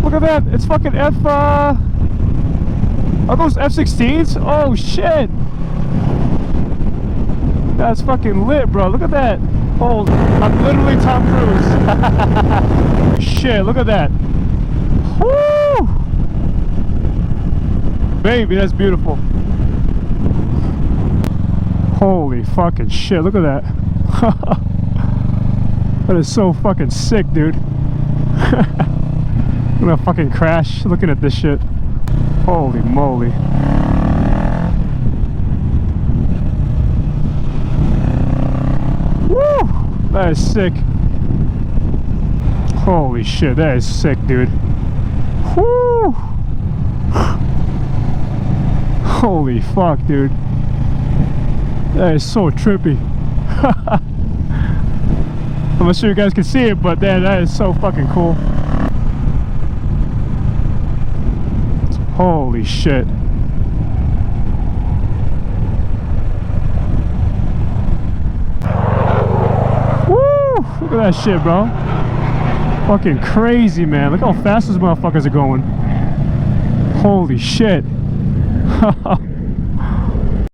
Look at that. It's fucking F, are those F-16s? Oh, shit. That's fucking lit, bro. Look at that. Oh, I'm literally Tom Cruise. Shit, look at that. Woo! Baby, that's beautiful. Holy fucking shit, look at that. That is so fucking sick, dude. I'm gonna fucking crash looking at this shit. Holy moly. Woo! That is sick. Holy shit, that is sick, dude. Woo! Holy fuck, dude. That is so trippy. I'm not sure you guys can see it, but that is so fucking cool. Holy shit. Woo! Look at that shit, bro. Fucking crazy, man. Look how fast those motherfuckers are going. Holy shit.